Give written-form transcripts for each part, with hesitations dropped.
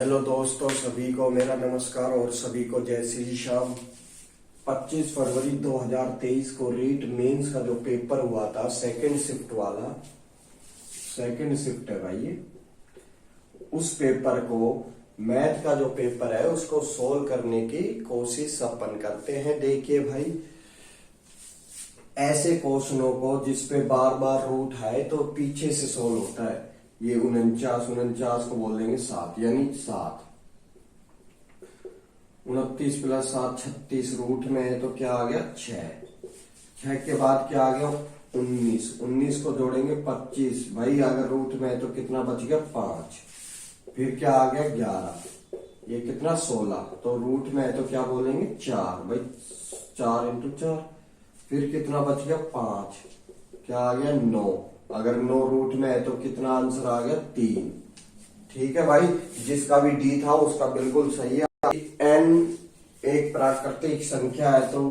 Hello दोस्तों, सभी को मेरा नमस्कार और सभी को जय श्री श्याम। 25 फरवरी 2023 को रीट मेंस का जो पेपर हुआ था सेकंड शिफ्ट वाला, सेकंड शिफ्ट है भाई ये। उस पेपर को मैथ का जो पेपर है उसको सोल्व करने की कोशिश अपन करते हैं। देखिए भाई, ऐसे क्वेश्चनों को जिसपे बार बार रूट है तो पीछे से सोल्व होता है। ये 49 को बोल देंगे 7, यानी 7। 29 + 7 36, रूट में है तो क्या आ गया 6। 6 के बाद क्या आ गया 19। 19 को जोड़ेंगे 25। भाई अगर रूट में है तो कितना बच गया 5। फिर क्या आ गया 11। ये कितना 16। तो रूट में है तो क्या बोलेंगे 4। भाई 4 × 4। फिर कितना बच गया 5। क्या आ गया 9। अगर 9 रूट में है तो कितना आंसर आ गया 3। ठीक है भाई, जिसका भी डी था उसका बिल्कुल सही है। एन एक प्राकृतिक संख्या है तो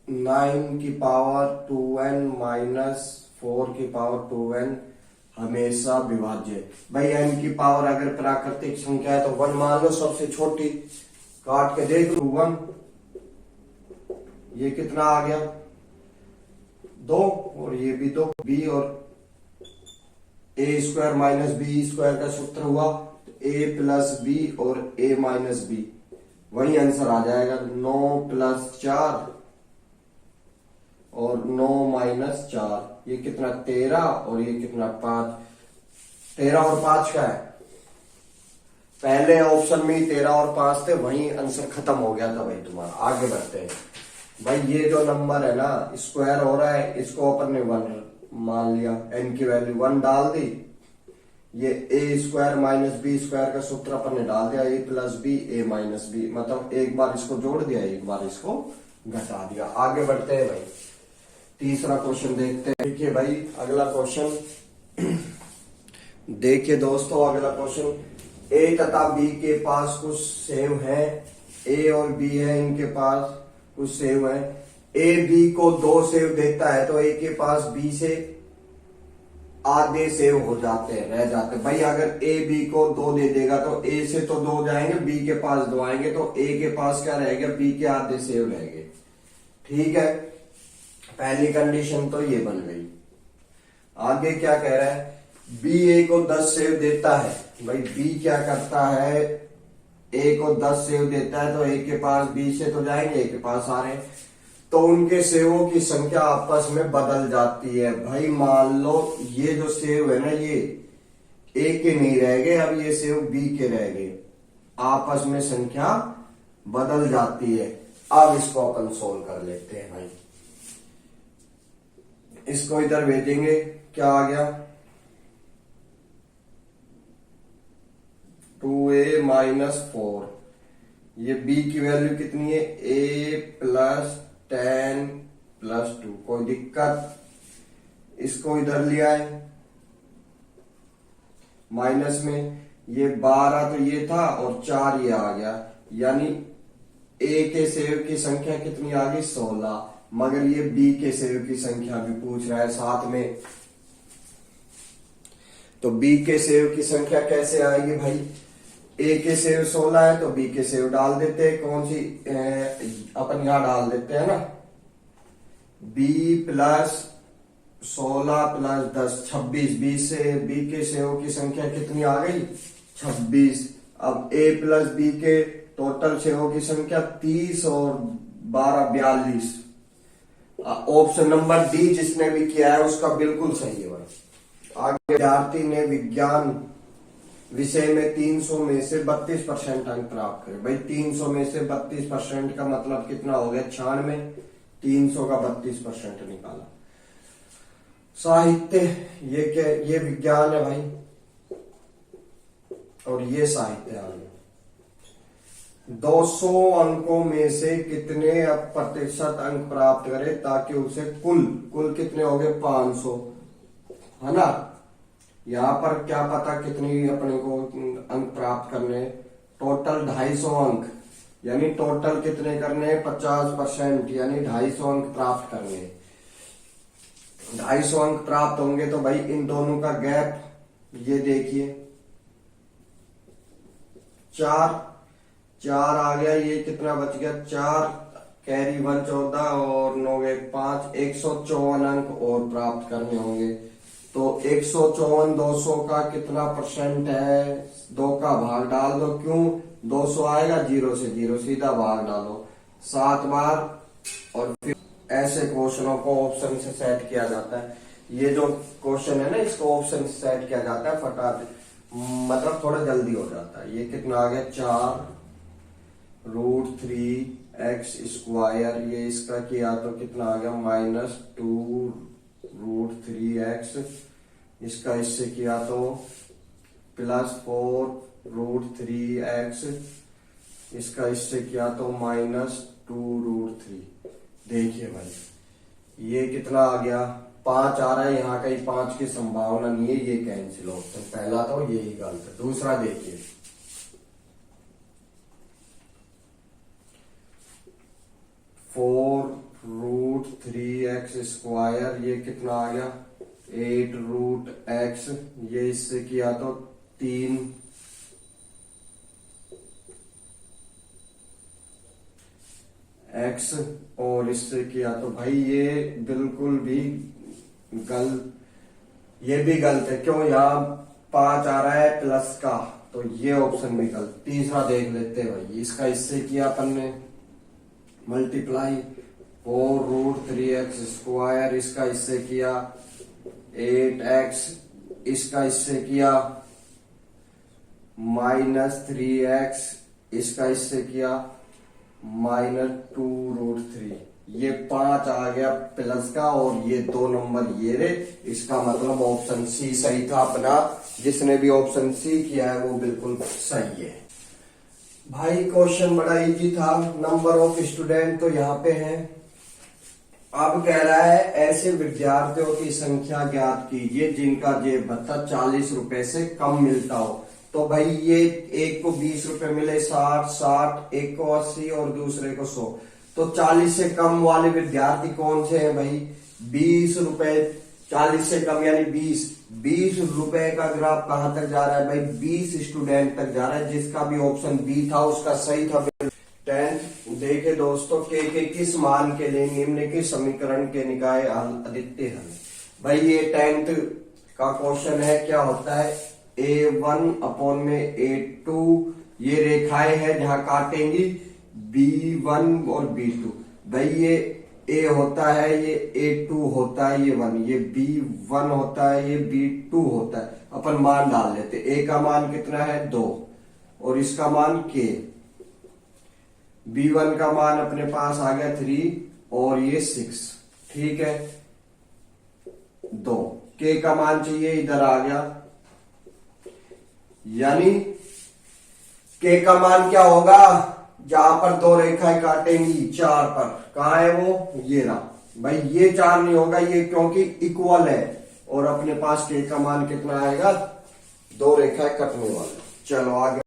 9 की पावर 2n - 4 की पावर 2n हमेशा विभाज्य है। भाई n की पावर अगर प्राकृतिक संख्या है तो 1 मान लो सबसे छोटी। काट के देख लो 1। ये कितना आ गया 2 और ये भी 2। b और a² - b² का सूत्र हुआ तो a + b और a - b, वही आंसर आ जाएगा। 9 + 4 और 9 - 4, ये कितना 13 और ये कितना 5। 13 और 5 का है। पहले ऑप्शन में 13 और 5 थे, वही आंसर खत्म हो गया था भाई तुम्हारा। आगे बढ़ते हैं भाई। ये जो नंबर है ना स्क्वायर हो रहा है, इसको अपन ने 1 मान लिया। n की वैल्यू 1 डाल दी। ये a² - b² का सूत्र अपन ने डाल दिया। a + b a - b, मतलब एक बार इसको जोड़ दिया, एक बार इसको घटा दिया। आगे बढ़ते हैं भाई, तीसरा क्वेश्चन देखते हैं। देखिए भाई अगला क्वेश्चन देखिए दोस्तों, अगला क्वेश्चन a तथा b के पास कुछ सेव है। a और b है, इनके पास कुछ सेव है। a b को 2 सेव देता है तो a के पास b से आधे सेव हो जाते हैं, रह जाते हैं। भाई अगर a b को 2 दे देगा तो a से तो 2 जाएंगे, b के पास 2 आएंगे, तो a के पास क्या रहेगा b के आधे सेव रहेंगे। ठीक है, पहली कंडीशन तो ये बन गई। आगे क्या कह रहा है, b a को 10 सेव देता है। भाई b क्या करता है, a को 10 सेव देता है तो a के पास b से तो जाएंगे, a के पास आ रहे हैं, तो उनके सेवों की संख्या आपस में बदल जाती है। भाई मान लो ये जो सेव है ना, ये a के नहीं रह गए, अब ये सेव b के रह गए, आपस में संख्या बदल जाती है। अब इसको अपन सोल्व कर लेते हैं भाई। इसको इधर भेजेंगे, क्या आ गया 2a - 4। ये b की वैल्यू कितनी है, a + 10 + 2। कोई दिक्कत, इसको इधर लिया है माइनस में। ये 12 तो ये था और 4 ये आ गया, यानी a के सेव की संख्या कितनी आ गई 16। मगर ये b के सेव की संख्या भी पूछ रहा है साथ में, तो b के सेव की संख्या कैसे आएगी भाई। a के सेव 16 है तो b के सेव डाल देते हैं। कौन सी अपन यहां डाल देते हैं ना, b + 16 + 10 26। b से b के सेव की संख्या कितनी आ गई 26। अब a + b के टोटल सेवों की संख्या 30 और 12 42। ऑप्शन नंबर डी जिसने भी किया है उसका बिल्कुल सही है भाई। आगे विद्यार्थी ने विज्ञान विषय में 300 में से 32% अंक प्राप्त करे। भाई 300 में से 32% का मतलब कितना हो गया 96। 300 का 32% निकाला। साहित्य, ये क्या, ये विज्ञान है भाई और ये साहित्य आ गया। 200 अंकों में से कितने प्रतिशत अंक प्राप्त करे ताकि उसे कुल कितने हो गए 500, है ना। यहां पर क्या पता कितनी अपने को अंक प्राप्त करने, टोटल 250 अंक, यानी टोटल कितने करने 50%, यानी 250 अंक प्राप्त करने। 250 अंक प्राप्त होंगे तो भाई इन दोनों का गैप ये देखिए 4 4 आ गया, ये कितना बच गया 4, कैरी 1 14 और 9 1 5, 154 अंक और प्राप्त करने होंगे। तो 154 200 का कितना परसेंट है, 2 का भाग डाल दो, क्यों 200 आएगा 0 से 0, सीधा भाग डालो 7 बार, और फिर ऐसे क्वेश्चनों को ऑप्शन से सेट किया जाता है। ये जो क्वेश्चन है ना, इसको ऑप्शन से सेट किया जाता है फटाफट, मतलब थोड़ा जल्दी हो जाता है। ये कितना आ गया 4√3x², ये इसका किया तो कितना आ गया -2√3x, इसका इससे किया तो +4√3x, इसका इससे किया तो -2√3। देखिए भाई ये कितना आ गया 5 आ रहा है, यहाँ कहीं 5 की संभावना नहीं है, ये कैंसिल ऑप्शन पहला तो यही गलत है। दूसरा देखिए 4√3x², ये कितना आ गया 8√x, ये इससे किया तो 3 x, और इससे किया तो भाई ये बिल्कुल भी गलत, ये भी गलत है। क्यों, यहाँ 5 आ रहा है प्लस का, तो ये ऑप्शन भी गलत। तीसरा देख लेते हैं भाई, इसका इससे किया अपन ने मल्टीप्लाई 4√3x², इसका इससे किया 8x, इसका इससे किया -3x, इसका इससे किया -2√3। ये 5 आ गया प्लस का, और ये 2 नंबर ये रे, इसका मतलब ऑप्शन सी सही था अपना। जिसने भी ऑप्शन सी किया है वो बिल्कुल सही है। भाई क्वेश्चन बड़ा इजी था। नंबर ऑफ स्टूडेंट तो यहाँ पे है। अब कह रहा है ऐसे विद्यार्थियों की संख्या ज्ञात कीजिए जिनका जेब भत्ता 40 रुपए से कम मिलता हो। तो भाई ये एक को 20 रुपए मिले, 60, एक को 80 और दूसरे को 100। तो 40 से कम वाले विद्यार्थी कौन से हैं भाई, 20 रुपए 40 से कम यानी 20 रुपए का ग्राफ कहां तक जा रहा है भाई, 20 स्टूडेंट तक जा रहा है। जिसका भी ऑप्शन बी था उसका सही था। 10 देखे दोस्तों, के किस मान के लिए निम्नलिखित समीकरण के निकाय अद्वितीय हल। भाई ये 10th का क्वेश्चन है। क्या होता है A1/A2, ये रेखाएं हैं जहां काटेंगी B1 और B2। भाई ये A होता है, ये A2 होता है, ये 1, ये B1 होता है, ये B2 होता है। अपन मान डाल लेते। A का मान कितना है 2 और इसका मान K। B1 का मान अपने पास आ गया 3 और ये 6, ठीक है 2। K का मान चाहिए, इधर आ गया, यानी K का मान क्या होगा, जहां पर 2 रेखाएं काटेंगी 4 पर, कहा है वो, ये रहा। भाई ये 4 नहीं होगा ये, क्योंकि इक्वल है, और अपने पास K का मान कितना आएगा, 2 रेखाएं कटने वाले। चलो आगे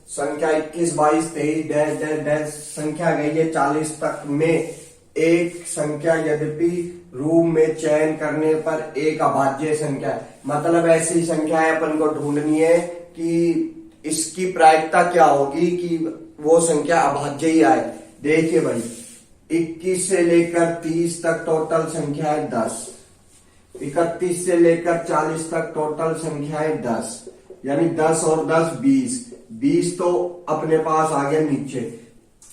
संख्या 21 22 23 डैश डैश डैश संख्या गई है 40 तक में एक संख्या यद्यपि रूप में चयन करने पर एक अभाज्य संख्या है। मतलब ऐसी संख्या है अपन को ढूंढनी है कि इसकी प्रायिकता क्या होगी कि वो संख्या अभाज्य ही आए। देखिए भाई 21 से लेकर 30 तक टोटल संख्या है 10, 31 से लेकर 40 तक टोटल संख्या है 10, यानी 10 और 10 20 तो अपने पास आ गया नीचे।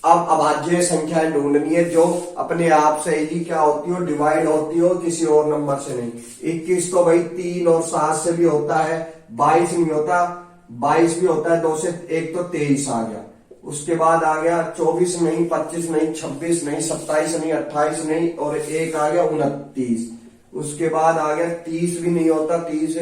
अब अभाज्य संख्या ढूंढनी है जो अपने आप से ही क्या होती हो, डिवाइड होती हो, किसी और नंबर से नहीं। 21 तो भाई 3 और 7 से भी होता है, 22 नहीं होता, 22 भी होता है 2 से, एक तो 23 आ गया। उसके बाद आ गया 24 नहीं, 25 नहीं, 26 नहीं, 27 नहीं, 28 नहीं, और एक आ गया 29। उसके बाद आ गया 30 भी नहीं होता, 30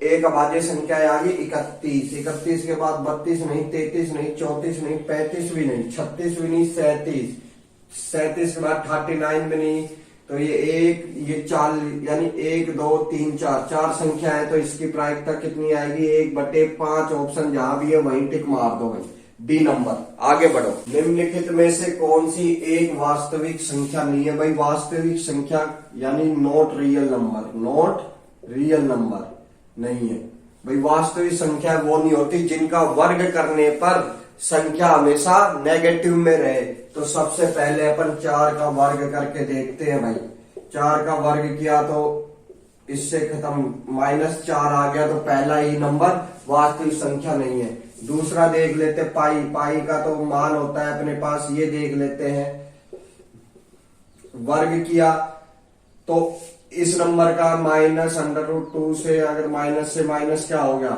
एक अभाज्य संख्या आ गई 31। 31 के बाद 32 नहीं, 33 नहीं, 34 नहीं, 35 भी नहीं, 36 भी नहीं, 37 के बाद 39 भी नहीं। तो ये 4 यानी 1 2 3 4 संख्या है। तो इसकी प्रायिकता कितनी आएगी, 1/5। ऑप्शन जहां भी है वहीं टिक मार दो भाई, डी नंबर। आगे बढ़ो। निम्नलिखित में से कौन सी एक वास्तविक संख्या नहीं है भाई, वास्तविक संख्या यानी नॉट रियल नंबर नहीं है। भाई वास्तविक संख्या वो नहीं होती जिनका वर्ग करने पर संख्या हमेशा नेगेटिव में रहे। तो सबसे पहले अपन 4 का वर्ग करके देखते हैं भाई। 4 का वर्ग किया तो इससे खत्म, -4 आ गया, तो पहला ही नंबर वास्तविक संख्या नहीं है। दूसरा देख लेते पाई। पाई का तो मान होता है अपने पास, ये देख लेते हैं। वर्ग किया तो इस नंबर का -√2 से, अगर माइनस से माइनस क्या हो गया,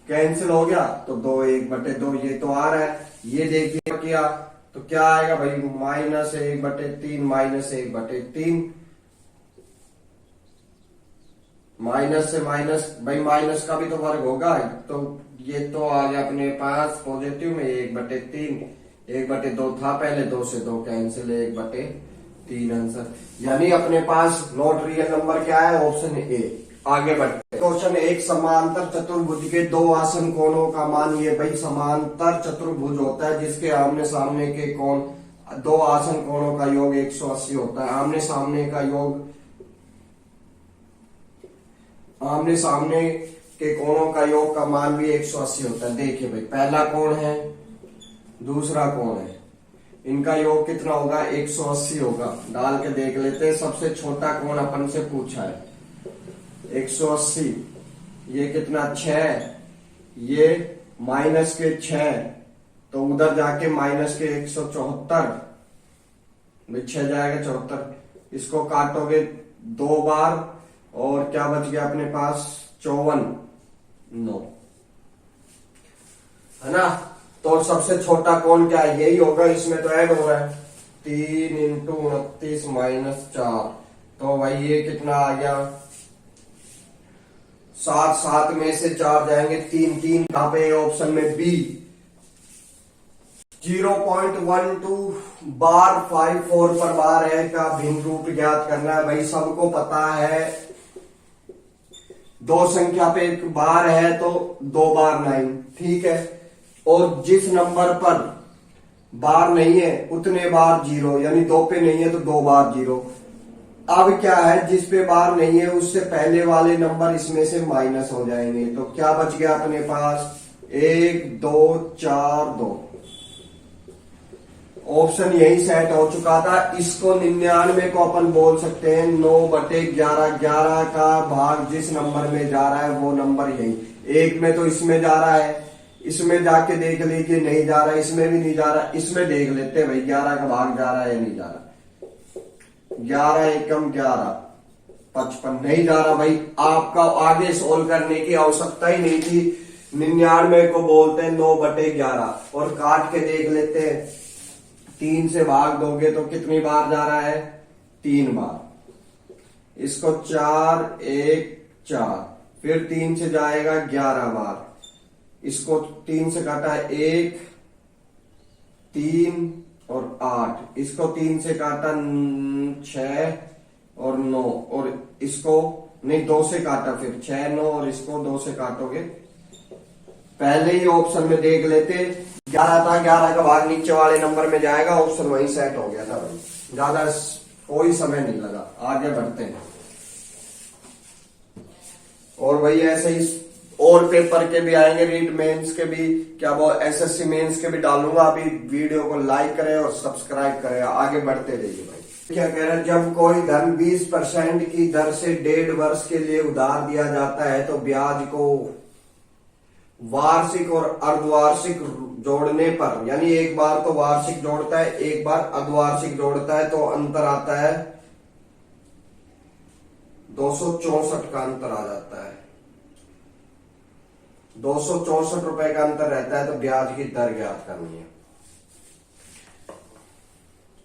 कैंसिल हो गया, तो 2 1/2 ये तो आ रहा है। ये देखिए किया तो क्या आएगा भाई, -1/3 -1/3। माइनस से माइनस, भाई माइनस का भी तो वर्ग होगा, तो ये तो आ गया अपने पास पॉजिटिव में 1/3। 1/2 था पहले, 2 से 2 कैंसिल, 1/3 आंसर। यानी अपने पास नॉट रियल नंबर क्या है, ऑप्शन ए। आगे बढ़ते क्वेश्चन 1, समांतर चतुर्भुज के 2 आसन कोणों का मान। ये भाई समांतर चतुर्भुज होता है जिसके आमने सामने के कोण, 2 आसन कोणों का योग 180 होता है। आमने सामने का योग, आमने सामने के कोणों का योग का मान भी 180 होता है। देखिए भाई, पहला कोण है, दूसरा कोण है, इनका योग कितना होगा, 180 होगा। डाल के देख लेते हैं। सबसे छोटा कोण अपन से पूछा है 180, ये कितना 6, ये माइनस के 6, तो उधर जाके माइनस के 174, 6 जाएगा 74। इसको काटोगे 2 बार और क्या बच गया अपने पास, 54, 9 है ना। तो सबसे छोटा कोण क्या है, यही होगा। इसमें तो ऐड हो रहा है 3 × 29 - 4, तो भाई ये कितना आ गया, 7, 7 में से 4 जाएंगे, 3, 3 कहां पे, ऑप्शन में बी। 0.12 बार 54 पर बार है का भिन्न रूप ज्ञात करना है। भाई सबको पता है 2 संख्या पे एक बार है तो 2 बार 9, ठीक है। और जिस नंबर पर बार नहीं है उतने बार 0, यानी 2 पे नहीं है तो 2 बार 0। अब क्या है, जिस पे बार नहीं है उससे पहले वाले नंबर इसमें से माइनस हो जाएंगे। तो क्या बच गया अपने पास, 1 2 4 2। ऑप्शन यही सेट हो चुका था। इसको 99 को अपन बोल सकते हैं 9/11। 11 का भाग जिस नंबर में जा रहा है वो नंबर यही। 1 में तो इसमें जा रहा है, इसमें जाके देख लीजिए नहीं जा रहा, इसमें भी नहीं जा रहा, इसमें देख लेते हैं भाई 11 का भाग जा रहा है या नहीं जा रहा। 11 एकम 11, 55 नहीं जा रहा। भाई आपका आगे सोल्व करने की आवश्यकता ही नहीं थी। 99 को बोलते हैं 9/11 और काट के देख लेते हैं। 3 से भाग दोगे तो कितनी बार जा रहा है, 3 बार। इसको 4 1 4, फिर 3 से जाएगा 11 बार। इसको 3 से काटा 1 3 और 8, इसको 3 से काटा 6 और 9, और इसको नहीं 2 से काटा, फिर 6 9 और इसको 2 से काटोगे। पहले ही ऑप्शन में देख लेते, 11 था, 11 का भाग नीचे वाले नंबर में जाएगा, ऑप्शन वही सेट हो गया था भाई। ज्यादा कोई समय नहीं लगा, आगे बढ़ते हैं। और भाई ऐसे ही और पेपर के भी आएंगे, रीट मेंस के भी, क्या वो एसएससी मेंस के भी डालूंगा। अभी वीडियो को लाइक करें और सब्सक्राइब करें, आगे बढ़ते रहिए भाई। क्या कह रहे हैं, जब कोई धन 20% की दर से 1.5 वर्ष के लिए उधार दिया जाता है तो ब्याज को वार्षिक और अर्धवार्षिक जोड़ने पर, यानी एक बार तो वार्षिक जोड़ता है, एक बार अर्धवार्षिक जोड़ता है, तो अंतर आता है 264 का अंतर आ जाता है। 264 रुपए का अंतर रहता है, तो ब्याज की दर ज्ञात करनी है।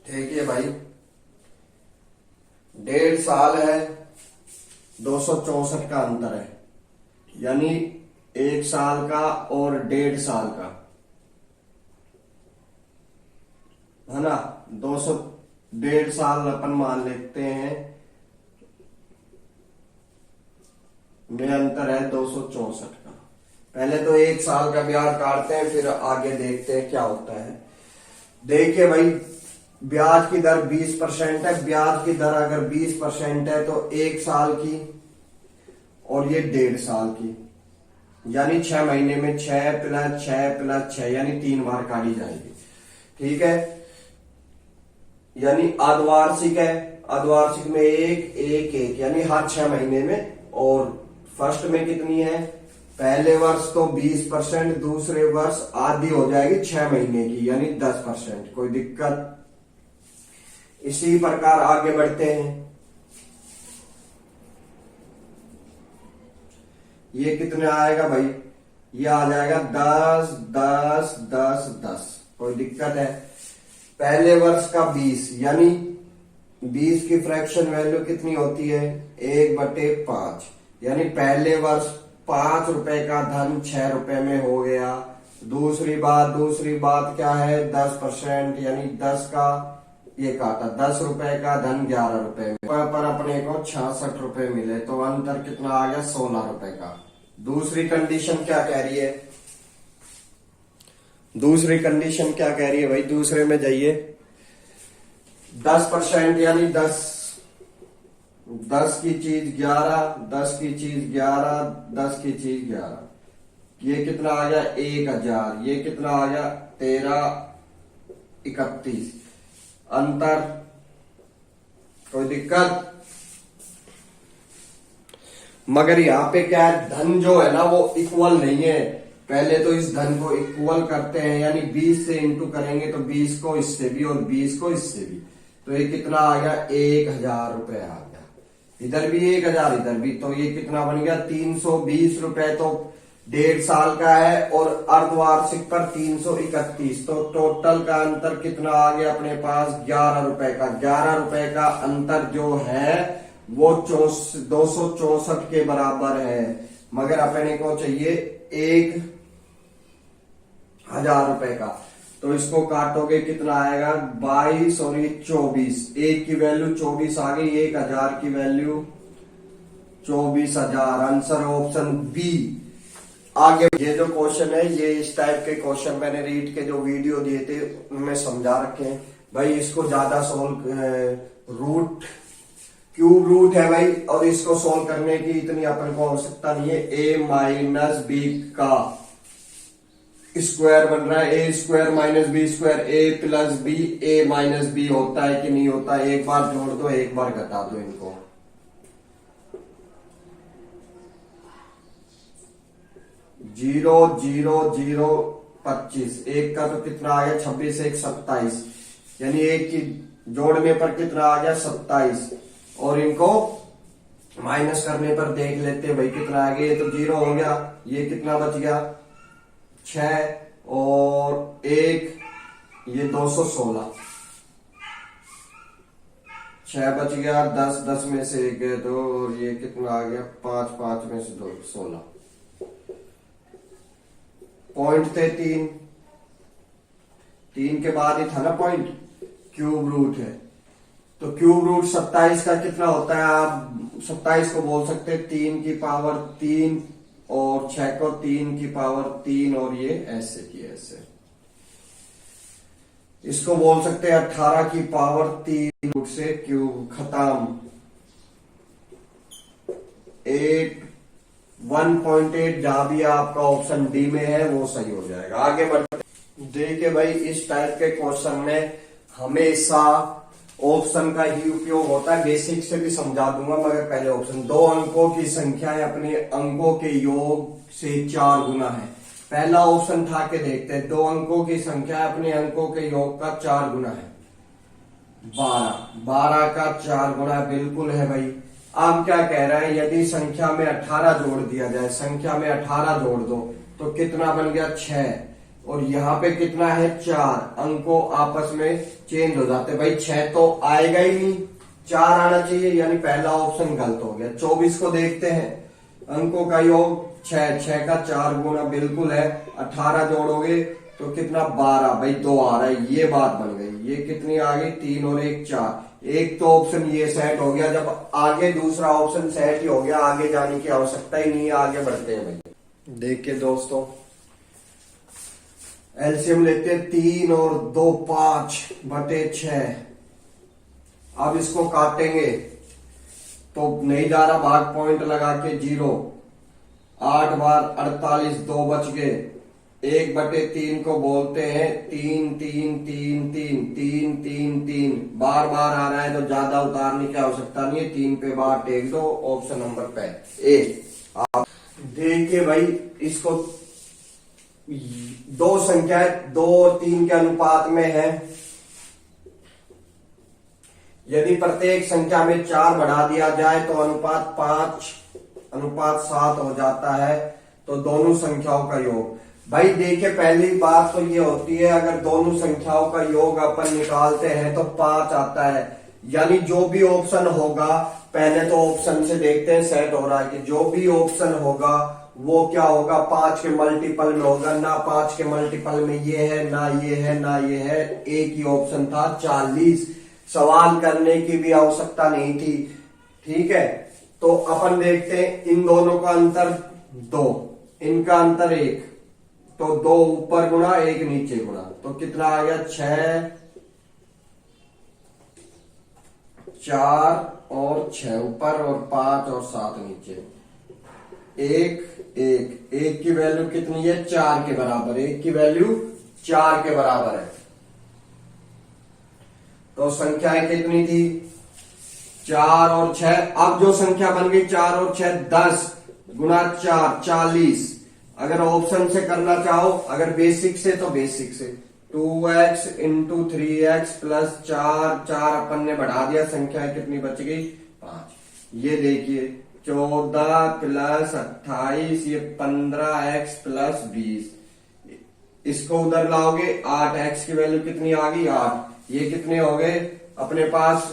ठीक है भाई, 1.5 साल है, 264 का अंतर है, यानी 1 साल का और 1.5 साल का है ना। 1.5 साल अपन मान लेते हैं में अंतर है 264 का। पहले तो 1 साल का ब्याज काटते हैं, फिर आगे देखते हैं क्या होता है। देखिए भाई, ब्याज की दर 20% है। ब्याज की दर अगर 20% है तो 1 साल की और ये 1.5 साल की, यानी 6 महीने में 6 प्लस 6 प्लस 6 यानी 3 बार काटी जाएगी। ठीक है, यानी अर्धवार्षिक है, अर्धवार्षिक में एक एक एक यानी हर 6 महीने में। और फर्स्ट में कितनी है, पहले वर्ष तो 20%, दूसरे वर्ष आधी हो जाएगी 6 महीने की यानी 10%। कोई दिक्कत? इसी प्रकार आगे बढ़ते हैं। ये कितना आएगा भाई, ये आ जाएगा 10 10 10 10। कोई दिक्कत है? पहले वर्ष का 20 यानी 20 की फ्रैक्शन वैल्यू कितनी होती है, 1/5 यानी पहले वर्ष 5 रुपए का धन 6 रुपए में हो गया। दूसरी बात क्या है, 10% यानी 10 का ये काटा, 10 रुपए का धन 11 रुपए में, पर अपने को 66 रुपए मिले, तो अंतर कितना आ गया, 16 रुपए का। दूसरी कंडीशन क्या कह रही है, दूसरी कंडीशन क्या कह रही है भाई, दूसरे में जाइए। 10% यानी 10 की चीज 11, 10 की चीज 11, 10 की चीज 11, ये कितना आ गया 1000, ये कितना आ गया 1331 अंतर। कोई दिक्कत? मगर यहाँ पे क्या है, धन जो है ना वो इक्वल नहीं है। पहले तो इस धन को इक्वल करते हैं, यानी 20 से इंटू करेंगे तो 20 को इससे भी और 20 को इससे भी, तो ये कितना आ गया 1000 रुपए आ गया। इधर भी 1000, इधर भी, तो ये कितना बन गया 320 रुपए। तो 1.5 साल का है और अर्धवार्षिक पर 331, तो टोटल का अंतर कितना आ गया अपने पास 11 रुपए का। 11 रुपए का अंतर जो है वो 264 के बराबर है, मगर अपने को चाहिए 1000 रुपए का। तो इसको काटोगे कितना आएगा 22 और ये 24, एक की वैल्यू 24 आ गई, 1000 की वैल्यू 24,000। Answer option B. आगे ये जो क्वेश्चन है, ये इस टाइप के क्वेश्चन मैंने रीड के जो वीडियो दिए थे उनमें समझा रखे हैं भाई। इसको ज्यादा सोल्व क्यूब रूट है भाई, और इसको सोल्व करने की इतनी अपन को आवश्यकता नहीं है। a माइनस बी का स्क्वायर बन रहा है, a square minus b square, a plus b, a minus b होता है कि नहीं होता, एक बार जोड़ दो एक बार घटा दो इनको। 0 0 0 25, एक का तो कितना आ गया 26 1 27, यानी एक की जोड़ने पर कितना आ गया 27, और इनको माइनस करने पर देख लेते हैं भाई कितना आ गया। ये तो 0 हो गया, ये कितना बच गया 6 और 1, ये 216, 6 बच गया, 10 10 में से 1 है तो, और ये कितना आ गया 5 5 में से 2 16, पॉइंट थे 3 के बाद ही था ना पॉइंट, क्यूब रूट है। तो क्यूब रूट 27 का कितना होता है, आप 27 को बोल सकते हैं 3 की पावर 3 और 6 को 3 की पावर 3, और ये ऐसे की ऐसे। इसको बोल सकते हैं 18 की पावर 3 रूट से क्यूब खत्म। 1.8 जहां भी आपका ऑप्शन डी में है वो सही हो जाएगा। आगे बढ़ते देखिए भाई, इस टाइप के क्वेश्चन में हमेशा ऑप्शन का ही उपयोग होता है। बेसिक से भी समझा दूंगा, मगर पहले ऑप्शन। 2 अंकों की संख्या अपने अंकों के योग से 4 गुना है। पहला ऑप्शन था के देखते हैं, 2 अंकों की संख्या अपने अंकों के योग का 4 गुना है 12 का 4 गुना बिल्कुल है भाई। अब क्या कह रहा है, यदि संख्या में 18 जोड़ दिया जाए, संख्या में 18 जोड़ दो तो कितना बन गया 6, और यहाँ पे कितना है 4, अंकों आपस में चेंज हो जाते भाई। 6 तो आएगा ही नहीं, 4 आना चाहिए, यानी पहला ऑप्शन गलत हो गया। 24 को देखते हैं, अंकों का योग 6, 6 का 4 गुना बिल्कुल है। 18 जोड़ोगे तो कितना 12 भाई, 2 आ रहा है, ये बात बन गई। ये कितनी आ गई 3 और 1 4, एक तो ऑप्शन ये सेट हो गया। जब आगे दूसरा ऑप्शन सेट ही हो गया, आगे जाने की आवश्यकता ही नहीं है। आगे बढ़ते हैं भाई। देखिए दोस्तों, एलसीएम लेते हैं 3 और 2 5/6। अब इसको काटेंगे तो नहीं जा रहा, भाग पॉइंट लगा के 0, 8 बार 48, 2 बच गए। 1/3 को बोलते हैं 3 3 3 3 3 3 3। बार बार आ रहा है तो ज्यादा उतारने की आवश्यकता नहीं है, 3 पे बार टेक दो। ऑप्शन नंबर पे ए। आप देखिए भाई, इसको दो संख्याएं 2 और 3 के अनुपात में है। यदि प्रत्येक संख्या में 4 बढ़ा दिया जाए तो अनुपात 5 अनुपात 7 हो जाता है। तो दोनों संख्याओं का योग। भाई देखिए, पहली बात तो ये होती है, अगर दोनों संख्याओं का योग अपन निकालते हैं तो 5 आता है। यानी जो भी ऑप्शन होगा, पहले तो ऑप्शन से देखते हैं सेट हो रहा है कि जो भी ऑप्शन होगा वो क्या होगा, 5 के मल्टीपल में होगा। ना 5 के मल्टीपल में ये है, ना ये है, ना ये है। एक ही ऑप्शन था 40। सवाल करने की भी आवश्यकता नहीं थी। ठीक है, तो अपन देखते हैं इन दोनों का अंतर 2, इनका अंतर 1। तो 2 ऊपर गुणा 1 नीचे गुणा, तो कितना आ गया 6, 4 और 6 ऊपर और 5 और 7 नीचे। 1 की वैल्यू कितनी है, 4 के बराबर। 1 की वैल्यू 4 के बराबर है। तो संख्याएं कितनी थी, 4 और 6। अब जो संख्या बन गई 4 और 6, 10 गुणा 4 40। अगर ऑप्शन से करना चाहो, अगर बेसिक से तो बेसिक से 2x इंटू 3x प्लस 4 अपन ने बढ़ा दिया, संख्या कितनी बच गई 5। ये देखिए 14 प्लस 28, ये 15x प्लस 20। इसको उधर लाओगे 8x की वैल्यू कितनी आ गई 8। ये कितने हो गए अपने पास,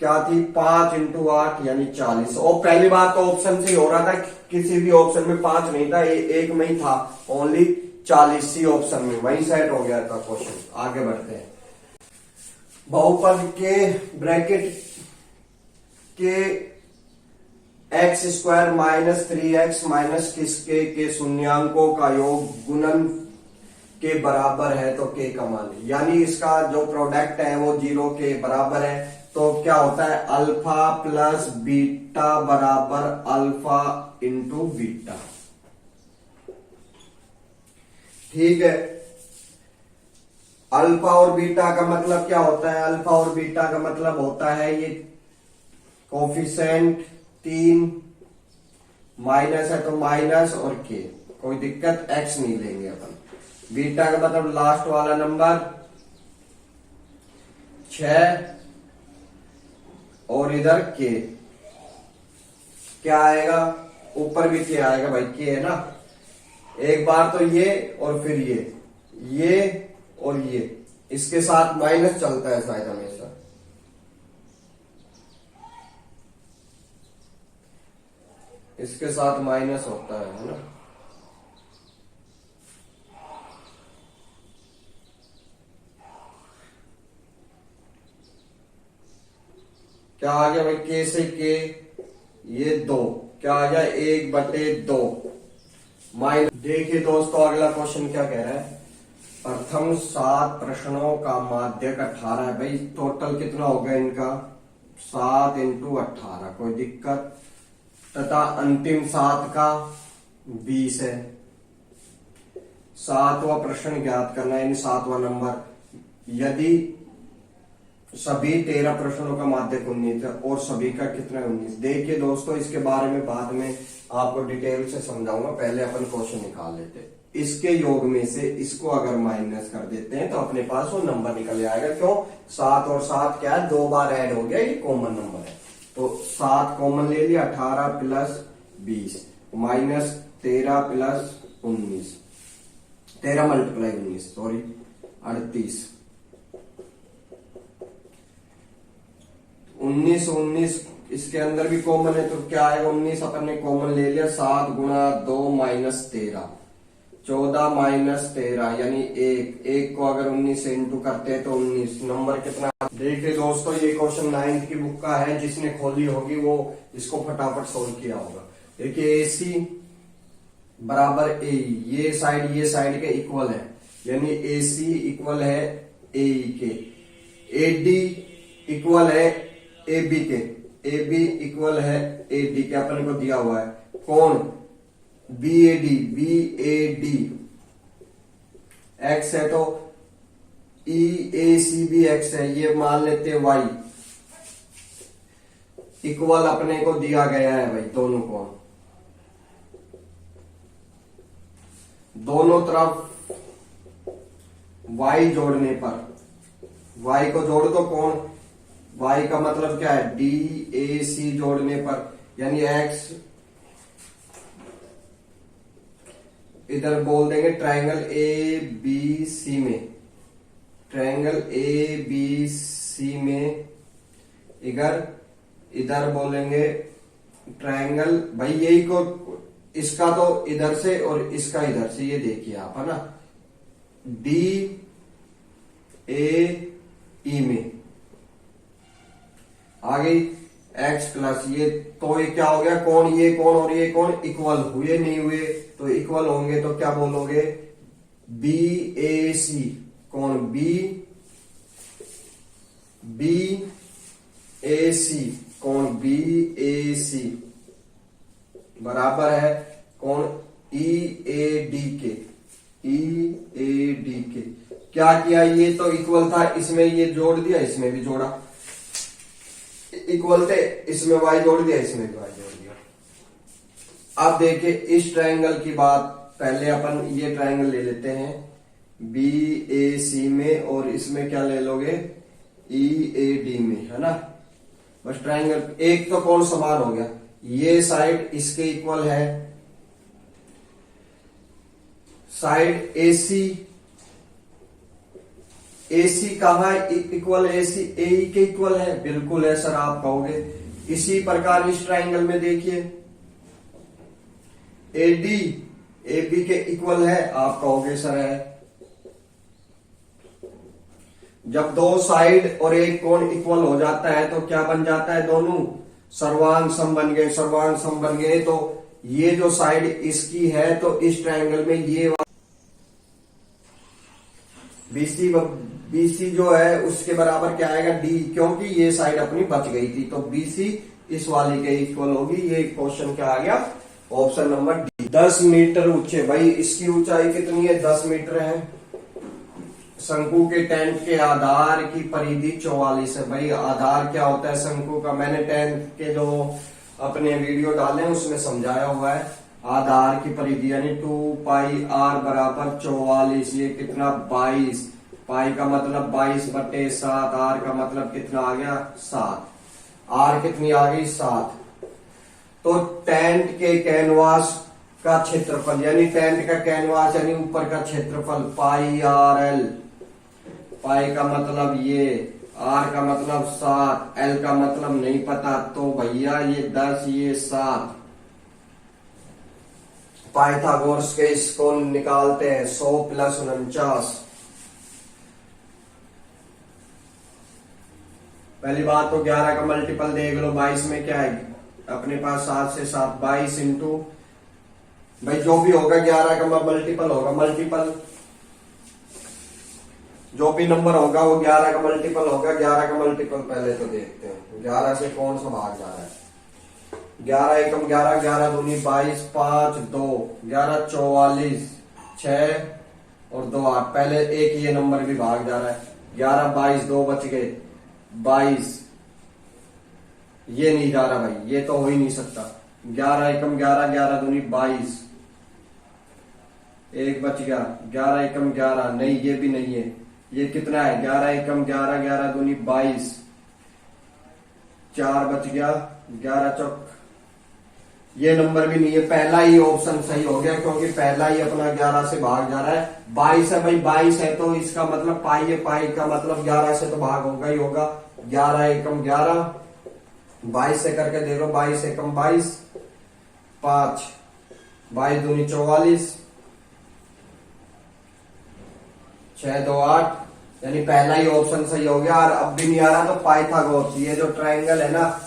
क्या थी 5 इंटू 8 यानी 40। और पहली बात तो ऑप्शन से ही हो रहा था, किसी भी ऑप्शन में 5 नहीं था, एक में ही था ओनली 40 सी ऑप्शन में, वही सेट हो गया था क्वेश्चन। आगे बढ़ते हैं। बहुपद के ब्रैकेट के x square minus 3x minus किसके के शून्यांकों का योग गुणन के बराबर है तो के का मान। यानी इसका जो प्रोडक्ट है वो 0 के बराबर है। तो क्या होता है, अल्फा प्लस बीटा बराबर अल्फा इंटू बीटा। ठीक है, अल्फा और बीटा का मतलब क्या होता है, अल्फा और बीटा का मतलब होता है ये कोफिशिएंट 3 माइनस है तो माइनस और के, कोई दिक्कत, एक्स नहीं लेंगे अपन। बीटा का मतलब लास्ट वाला नंबर 6 और इधर के। क्या आएगा, ऊपर भी के आएगा भाई, के है ना। एक बार तो ये और फिर ये और ये, इसके साथ माइनस चलता है शायद हमेशा। इसके साथ माइनस होता है ना। क्या आ गया भाई, के से के, ये 2, क्या आ गया 1/2 माइनस। देखिए दोस्तों, अगला क्वेश्चन क्या कह रहा है, प्रथम 7 प्रश्नों का माध्यक 18 है। भाई टोटल कितना हो गया इनका, 7 इंटू 18, कोई दिक्कत, तथा अंतिम 7 का 20 है। 7वां प्रश्न ज्ञात करना है, यानी 7वां नंबर। यदि सभी 13 प्रश्नों का माध्यक 19 है और सभी का कितना 19। देखिए दोस्तों, इसके बारे में बाद में आपको डिटेल से समझाऊंगा, पहले अपन क्वेश्चन निकाल लेते हैं। इसके योग में से इसको अगर माइनस कर देते हैं तो अपने पास वो नंबर निकल आएगा। क्यों, 7 और 7 क्या है, 2 बार ऐड हो गया, ये कॉमन नंबर है। तो 7 कॉमन ले लिया, 18 plus 20 minus 13 plus 19, 13 multiply 19 sorry 38। 19 इसके अंदर भी कॉमन है तो क्या आएगा, 19 अपन ने कॉमन ले लिया। 7 गुणा 2 माइनस 13, 14 माइनस 13 यानी 1 को अगर 19 से इंटू करते हैं तो 19। नंबर कितना, देखिए दोस्तों, ये क्वेश्चन 9th की बुक का है, जिसने खोली होगी वो इसको फटाफट सोल्व किया होगा। देखिए AC बराबर AE, ये साइड के इक्वल है, यानी AC इक्वल है AE के। AD इक्वल है AB के, AB इक्वल है AD के, अपन को दिया हुआ है। कोण बी ए डी एक्स है तो EAC भी एक्स है, ये मान लेते हैं वाई इक्वल अपने को दिया गया है भाई। दोनों कोण दोनों तरफ y जोड़ने पर, y को जोड़ दो कोण, y का मतलब क्या है DAC जोड़ने पर, यानी x इधर बोल देंगे ट्रायंगल ABC में, ट्रायंगल ABC में इधर बोलेंगे ट्रायंगल भाई, यही को इसका तो इधर से और इसका इधर से, ये देखिए आप है ना DAE में आ गई x प्लस ये, तो ये क्या हो गया कोण, ये कोण और ये कोण इक्वल हुए नहीं हुए, तो इक्वल होंगे तो क्या बोलोगे BAC कोण BAC कोण BAC बराबर है कोण EAD के। क्या किया, ये तो इक्वल था, इसमें ये जोड़ दिया, इसमें भी जोड़ा, इक्वल थे, इसमें y जोड़ दिया, इसमें भी y जोड़ दिया। अब देखिए इस ट्रायंगल की बात, पहले अपन ये ट्रायंगल ले लेते हैं BAC में और इसमें क्या ले लोगे EAD में, है ना। बस ट्रायंगल एक तो कोण समान हो गया, ये साइड इसके इक्वल है, साइड AC कहा इक्वल, AC AE के इक्वल है, बिल्कुल है सर आप कहोगे। इसी प्रकार इस ट्रायंगल में देखिए AD AB के इक्वल है, आप कहोगे सर है। जब दो साइड और एक कोण इक्वल हो जाता है तो क्या बन जाता है, दोनों सर्वांग सम बन गए, सर्वांग सम बन गए, तो ये जो साइड इसकी है तो इस ट्रायंगल में ये BC जो है उसके बराबर क्या आएगा D, क्योंकि ये साइड अपनी बच गई थी, तो BC इस वाली के इक्वल होगी। ये क्वेश्चन क्या आ गया, ऑप्शन नंबर D। 10 मीटर ऊंचे, भाई इसकी ऊंचाई कितनी है 10 मीटर है। शंकु के टेंट के आधार की परिधि 44 है। भाई आधार क्या होता है शंकु का, मैंने टेंट के जो अपने वीडियो डाले हैं उसमें समझाया हुआ है। आधार की परिधि यानी 2πr बराबर 44, ये कितना 22, पाई का मतलब 22/7, आर का मतलब कितना आ गया 7, आर कितनी आ गई 7। तो टेंट के कैनवास का क्षेत्रफल यानी टेंट का कैनवास यानी ऊपर का क्षेत्रफल πRL, पाई का मतलब ये, आर का मतलब 7, एल का मतलब नहीं पता, तो भैया ये 10 ये 7। पाइथागोरस के इसको निकालते हैं 100 + 49। पहली बात तो 11 का मल्टीपल देख लो, 22 में क्या है अपने पास 7 से 7, 22 इंटू भाई जो भी होगा 11 का मल्टीपल होगा, मल्टीपल जो भी नंबर होगा वो 11 का मल्टीपल होगा। 11 का मल्टीपल पहले तो देखते हैं, 11 से कौन सा भाग जा रहा है। 11 एकम 11, 11 दूनी 22, 5 2, 11 44, 6 और 2 8। पहले एक ये नंबर भी भाग जा रहा है, 11 22 2 बच गए 22, ये नहीं जा रहा भाई, ये तो हो ही नहीं सकता। 11 एकम 11, 11 दूनी 22, एक बच गया, 11 एकम 11, नहीं ये भी नहीं है। ये कितना है 11 एकम 11, 11 दूनी 22, 4 बच गया, 11 चौक, ये नंबर भी नहीं है। पहला ही ऑप्शन सही हो गया क्योंकि पहला ही अपना 11 से भाग जा रहा है। 22 है भाई, 22 है तो इसका मतलब पाई है, पाई का मतलब 11 से तो भाग होगा ही होगा। 11 एकम 11, 22 से करके दे लो, 22 एकम 22, 5 22 दूनी 44, 6 2 8, यानी पहला ही ऑप्शन सही हो गया। और अब भी नहीं आ रहा तो पाइथागोरस, ये जो ट्रायंगल है ना,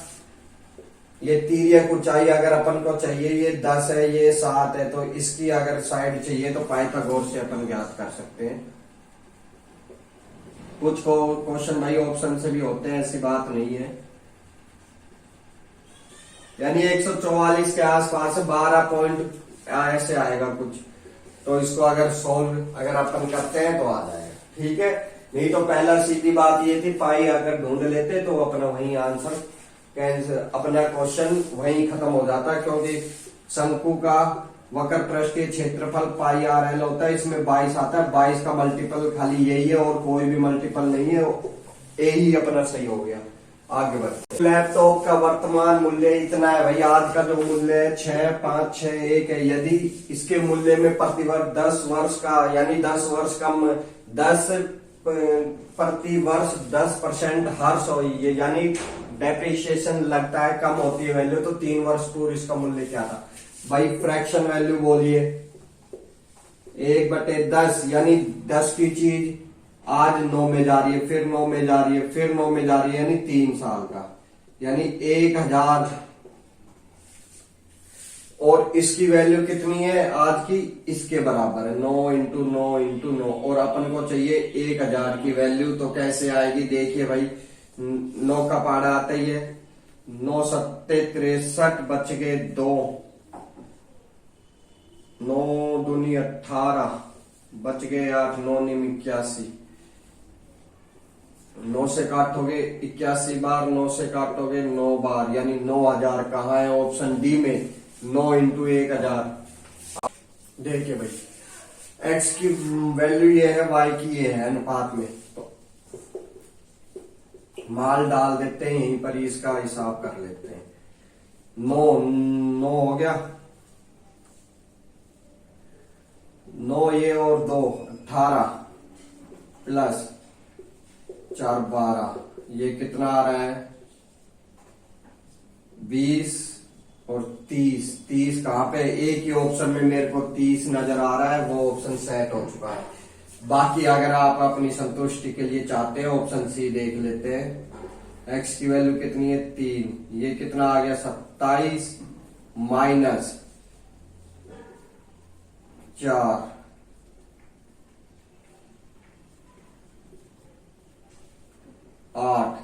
ये तिर्यक ऊंचाई अगर अपन को चाहिए, ये 10 है ये 7 है, तो इसकी अगर साइड चाहिए तो पाइथागोरस से अपन ज्ञात कर सकते हैं। कुछ क्वेश्चन भाई ऑप्शन से भी होते हैं, ऐसी बात नहीं है। यानी 144 के आसपास 12 ऐसे आएगा कुछ। तो इसको अगर सोल्व अगर अपन करते हैं तो आ जाएगा, ठीक है। नहीं तो पहला सीधी बात ये थी, पाई अगर ढूंढ लेते तो अपना वही आंसर कैंसिल, अपना क्वेश्चन वही खत्म हो जाता, क्योंकि शंकु का वक्र पृष्ठ के क्षेत्रफल पाई आर एल होता है, इसमें 22 आता है, 22 का मल्टीपल खाली यही है और कोई भी मल्टीपल नहीं है, यही अपना सही हो गया। आगे बढ़ते, लैपटॉप का वर्तमान मूल्य इतना है भाई, आज का जो मूल्य है 6561 है। यदि इसके मूल्य में प्रतिवर्ष 10 वर्ष का यानी 10 वर्ष कम 10 प्रति वर्ष 10% हर्ष हो, ये यानी डेप्रिसिएशन लगता है, कम होती है वैल्यू, तो 3 वर्ष पूर्व इसका मूल्य क्या था भाई? फ्रैक्शन वैल्यू बोलिए 1/10, यानी 10 की चीज आज 9 में जा रही है, फिर 9 में जा रही है, फिर 9 में जा रही है, यानी 3 साल का, यानी 1000। और इसकी वैल्यू कितनी है आज की? इसके बराबर है 9 इंटू 9 इंटू 9, और अपन को चाहिए 1000 की वैल्यू। तो कैसे आएगी देखिए भाई, 9 का पाड़ा आता ही है, 9 सत्ते 63, बच गए 2, 9 दूनी 18, बच गए 8, 9 निम 81, 9 से काटोगे 81 बार, 9 से काटोगे 9 बार, यानी 9000 कहाँ है? ऑप्शन डी में, 9 इंटू 1000। देखिए भाई, x की वैल्यू ये है, y की ये है, अनुपात में, तो माल डाल देते हैं यहीं पर, इसका हिसाब कर लेते हैं। 9 हो गया, 9 ये और 2 18 प्लस 4 12, ये कितना आ रहा है? 20 और 30। 30 कहाँ पे? एक ही ऑप्शन में मेरे को 30 नजर आ रहा है, वो ऑप्शन सेट हो चुका है। बाकी अगर आप अपनी संतुष्टि के लिए चाहते हैं, ऑप्शन सी देख लेते हैं। x की वैल्यू कितनी है? 3, ये कितना आ गया? 27 माइनस 4, 8,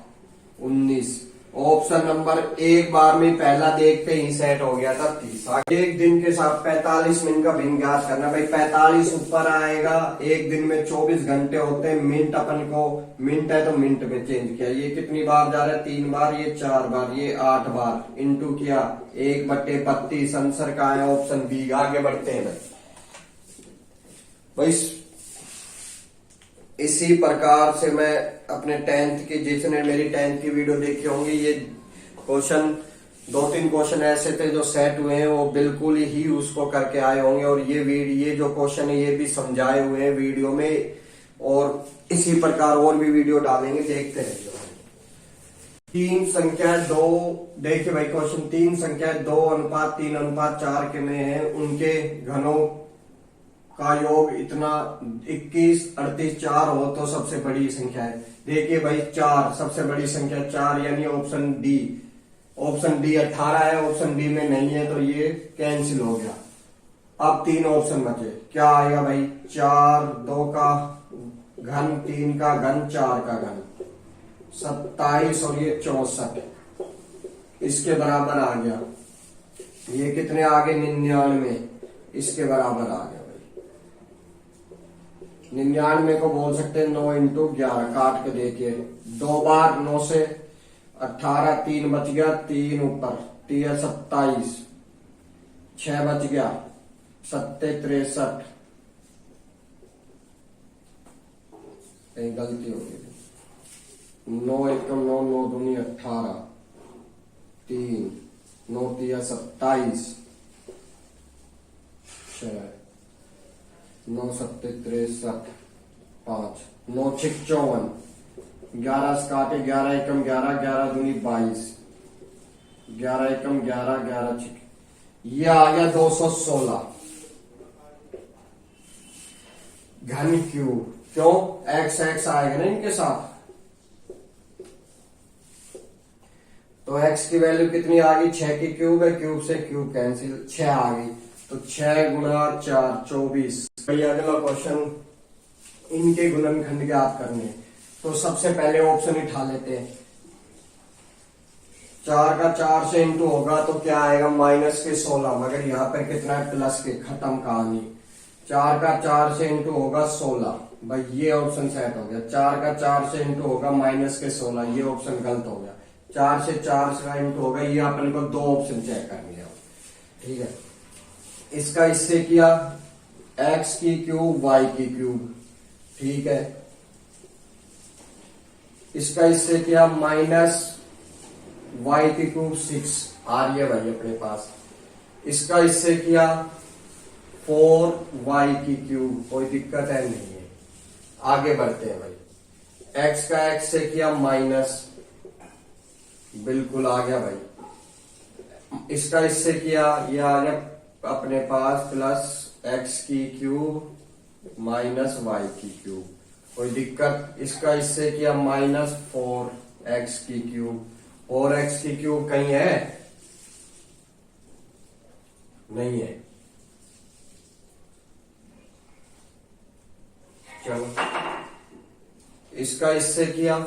19। ऑप्शन नंबर एक बार में पहला देखते ही सेट हो गया था 30। एक दिन के साथ 45 मिनट का भिन्न ज्ञात करना भाई, 45 ऊपर आएगा, एक दिन में 24 घंटे होते हैं, मिनट अपन को मिनट है तो मिनट में चेंज किया, ये कितनी बार जा रहा है? 3 बार, ये 4 बार, ये 8 बार, इंटू किया 1/32, आंसर का है ऑप्शन बी। आगे बढ़ते हैं भाई, इसी प्रकार से मैं अपने 10th की, जिसने मेरी 10th की वीडियो देखी होंगी, ये क्वेश्चन 2-3 क्वेश्चन ऐसे थे जो सेट हुए हैं, वो बिल्कुल ही उसको करके आए होंगे, और ये जो क्वेश्चन है ये भी समझाए हुए हैं वीडियो में, और इसी प्रकार और भी वीडियो डालेंगे, देखते रहिए। 3 संख्या 2, देखिए भाई क्वेश्चन, 3 संख्या 2:3:4 के में है, उनके घनों का योग इतना 21, 38, 4 हो तो सबसे बड़ी संख्या है। देखिए भाई 4 सबसे बड़ी संख्या 4, यानी ऑप्शन डी। ऑप्शन डी 18 है, ऑप्शन डी में नहीं है, तो ये कैंसिल हो गया। अब 3 ऑप्शन बचे, क्या आएगा भाई? 4, 2 का घन, 3 का घन, 4 का घन, 27, और ये 64 इसके बराबर आ गया। ये कितने आ गए? 99 इसके बराबर आ गया। 99 को बोल सकते हैं 9 इंटू 11, काट के देखिए 2 बार, 9 से 18, 3 बच गया, 3 ऊपर 3 27, 6 बच गया, 7 63, गलती हो गई, 9 1 9, 9 दूनी 18, 3 9 3 27, 6 9 7 63, 5 9 6 54, 11 से काटे 11 एकम 11, 11 दूनी 22, 11 एकम 11, 11 6, ये आ गया 216 घन क्यूब। क्यों? एक्स एक्स आएगा ना इनके साथ, तो x की वैल्यू कितनी आ गई? 6 की क्यूब है, क्यूब से क्यूब कैंसिल, 6 आ गई, तो 6 गुणा 4 24। भैया अगला क्वेश्चन, इनके गुणनखंड ज्ञात करने, तो सबसे पहले ऑप्शन उठा लेते हैं। 4 का 4 से इंटू होगा तो क्या आएगा माइनस के 16, मगर यहाँ पे कितना है प्लस के, खत्म कहानी। 4 का 4 से इंटू होगा 16, भाई ये ऑप्शन सेट हो गया। 4 का 4 से इंटू होगा माइनस के 16, ये ऑप्शन गलत हो गया। 4 से 4 से इंटू होगा, ये अपन को दो ऑप्शन चेक करनी है, ठीक है। इसका इससे किया x की क्यूब y की क्यूब, ठीक है। इसका इससे किया माइनस y की क्यूब 6 आ रही है भाई अपने पास। इसका इससे किया 4y की क्यूब, कोई दिक्कत है नहीं है। आगे बढ़ते हैं भाई। x का x से किया माइनस, बिल्कुल आ गया भाई। इसका इससे किया, ये आ गया अपने पास प्लस x की क्यूब माइनस y की क्यूब, कोई दिक्कत। इसका इससे किया माइनस 4x की क्यूब, 4x की क्यूब कहीं है? नहीं है। चलो, इसका इससे किया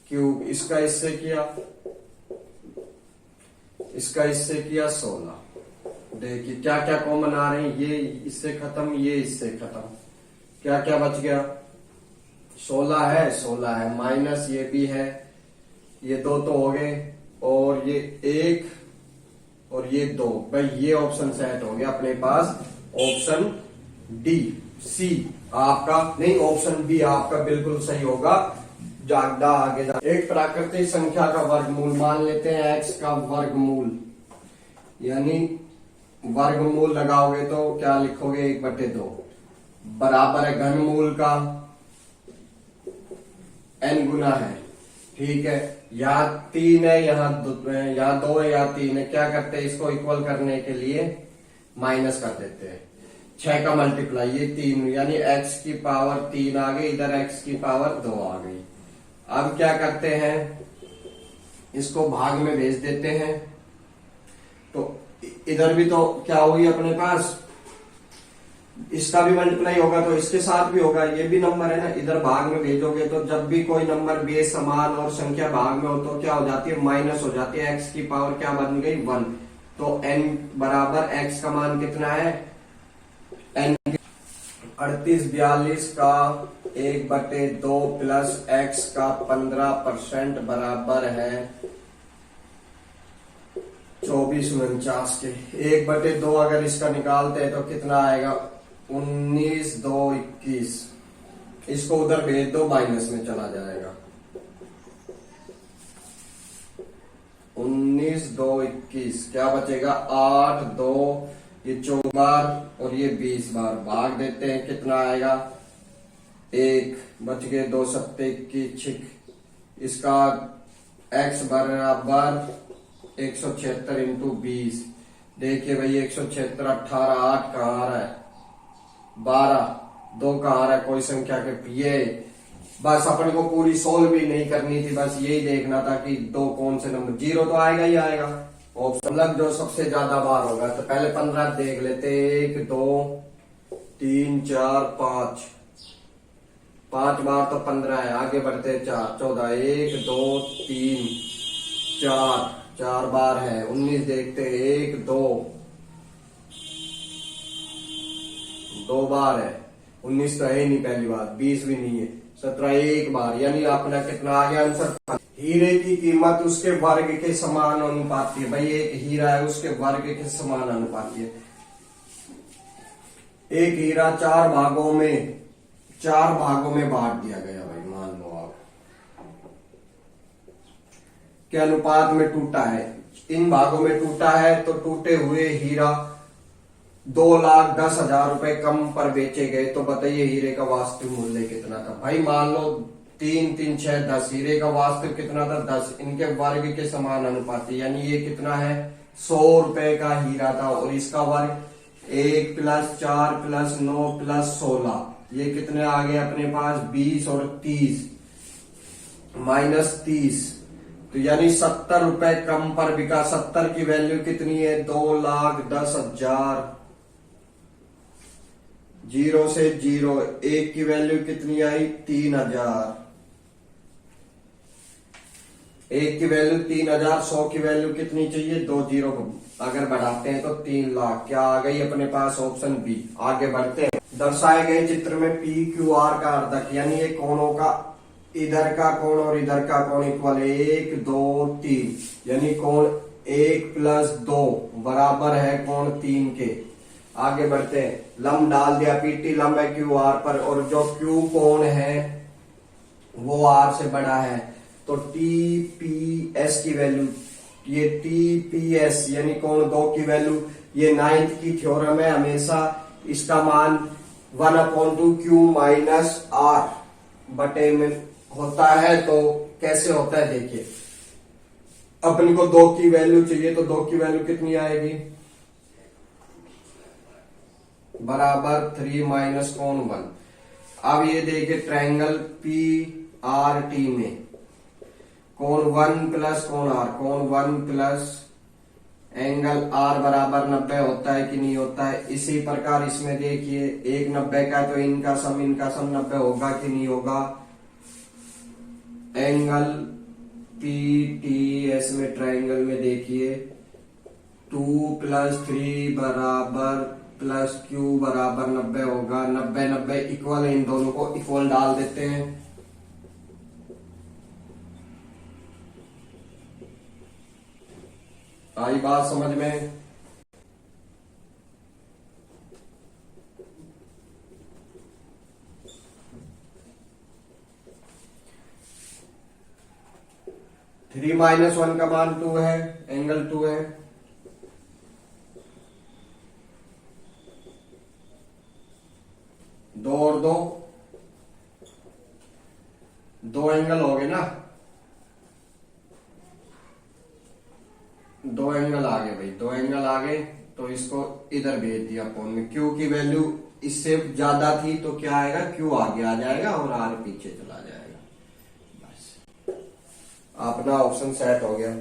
क्यूब, इसका इससे किया, इसका इससे किया 16। देखिए क्या क्या कॉमन आ रहे हैं, ये इससे खत्म, ये इससे खत्म, क्या क्या बच गया? 16 है, 16 है, माइनस ये भी है, ये दो तो हो गए, और ये 1 और ये 2, भाई ये ऑप्शन सेट हो गया अपने पास। ऑप्शन डी सी आपका नहीं, ऑप्शन बी आपका बिल्कुल सही होगा। जागदा आगे जा। एक प्राकृतिक संख्या का वर्गमूल मान लेते हैं, x का वर्गमूल, यानी वर्गमूल लगाओगे तो क्या लिखोगे? 1/2 बराबर है घनमूल का n गुना है, ठीक है। यहाँ 3 है, यहाँ 2 है, यहाँ 3 है। क्या करते हैं इसको इक्वल करने के लिए? माइनस कर देते हैं। 6 का मल्टीप्लाई, ये 3, यानी x की पावर 3 आ गई, इधर x की पावर 2 आ गई। अब क्या करते हैं, इसको भाग में भेज देते हैं, तो इधर भी तो क्या हुई अपने पास, इसका भी मल्टीप्लाई होगा तो इसके साथ भी होगा, ये भी नंबर है ना। इधर भाग में भेजोगे तो जब भी कोई नंबर बेस समान और संख्या भाग में हो तो क्या हो जाती है? माइनस हो जाती है। x की पावर क्या बन गई? 1। तो n बराबर x का मान कितना है? n 3842 का 1/2 प्लस x का 15% बराबर है 2449 के। 1/2 अगर इसका निकालते हैं तो कितना आएगा? 19 2 21। इसको उधर भेज दो, माइनस में चला जाएगा। 19 2 21, क्या बचेगा? 8 2, ये 14 बार और ये 20 बार, भाग देते हैं, कितना आएगा? 1 बच गए, 2 7 21। इसका x बराबर 176 इंटू 20। देखिए भाई 176 18, 8 कहाँ आ रहा है? 12, 2 कहाँ आ रहा है? कोई संख्या के ये, बस अपन को पूरी सोल्व भी नहीं करनी थी, बस यही देखना था कि 2 कौन से नंबर, 0 तो आएगा ही आएगा। ऑप्शन लग जो सबसे ज्यादा बार होगा, तो पहले 15 देख लेते। 1 2 3 4 5, 5 बार तो 15 है। आगे बढ़ते 4 14, 1 2 3 4, 4 बार है। 19 देखते, 1 2 2 बार है। 19 तो है ही नहीं पहली बार, 20 भी नहीं है। 17 1 बार, यानी अपना कितना आ गया आंसर? हीरे की कीमत उसके वर्ग के समान अनुपाती है। भाई एक हीरा है, उसके वर्ग के समान अनुपाती है। एक हीरा 4 भागों में बांट दिया गया भाई, मान लो आप के अनुपात में टूटा है। इन भागों में टूटा है तो टूटे हुए हीरा 2,10,000 रुपए कम पर बेचे गए, तो बताइए हीरे का वास्तविक मूल्य कितना था? भाई मान लो 3 3 6 10, हीरे का वास्तविक कितना था? 10। इनके वर्ग के समान अनुपाती, यानी ये कितना है? 100 रुपए का हीरा था, और इसका वर्ग 1 + 4 + 9 + 16, ये कितने आ गए अपने पास? 20 और 30 -30, तो यानी 70 रुपए कम पर बिका। 70 की वैल्यू कितनी है? 2,10,000। 0 से 0, 1 की वैल्यू कितनी आई? 3,000। एक की वैल्यू 3000, 100 की वैल्यू कितनी चाहिए, 2 जीरो को अगर बढ़ाते हैं तो 3 लाख। क्या आ गई अपने पास, ऑप्शन बी। आगे बढ़ते हैं। दर्शाए गए चित्र में पी क्यू आर का अर्धक यानी ये कोणों का, इधर का कोण और इधर का कोण इक्वल 1 2 3, यानी कोण 1 प्लस 2 बराबर है कोण 3 के। आगे बढ़ते हैं। लंब डाल दिया, पीटी लंब है क्यू आर पर, और जो क्यू कोण है वो आर से बड़ा है, तो टी पी एस की वैल्यू, ये टी पी एस यानी कोण 2 की वैल्यू, ये 9th की थ्योरम है, हमेशा इसका मान 1/2 क्यू माइनस आर बटे में होता है। तो कैसे होता है देखिए, अपन को 2 की वैल्यू चाहिए, तो 2 की वैल्यू कितनी आएगी, बराबर 3 माइनस कोण 1। अब ये देखिए ट्रायंगल पी आर टी में कोण 1 प्लस कोण आर, कोण 1 प्लस एंगल आर बराबर 90 होता है कि नहीं होता है। इसी प्रकार इसमें देखिए, एक 90 का तो इनका सम 90 होगा कि नहीं होगा। एंगल पी टी एस में ट्रायंगल में देखिए 2 प्लस 3 बराबर प्लस क्यू बराबर 90 होगा। 90 90 इक्वल है, इन दोनों को इक्वल डाल देते हैं। आई बात समझ में। थ्री माइनस 1 का मान 2 है, एंगल 2 है। दो और दो एंगल हो गए ना, 2 एंगल आ गए भाई, 2 एंगल आ गए। तो इसको इधर भेज दिया कोण में। क्यू की वैल्यू इससे ज्यादा थी तो क्या आएगा, क्यू आगे आ जाएगा और आर पीछे चला जाएगा। बस अपना ऑप्शन सेट हो गया।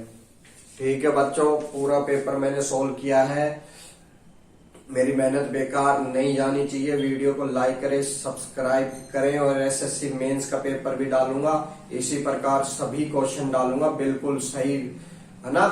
ठीक है बच्चों, पूरा पेपर मैंने सोल्व किया है। मेरी मेहनत बेकार नहीं जानी चाहिए। वीडियो को लाइक करें, सब्सक्राइब करें, और एसएससी मेंस का पेपर भी डालूंगा। इसी प्रकार सभी क्वेश्चन डालूंगा, बिल्कुल सही है ना।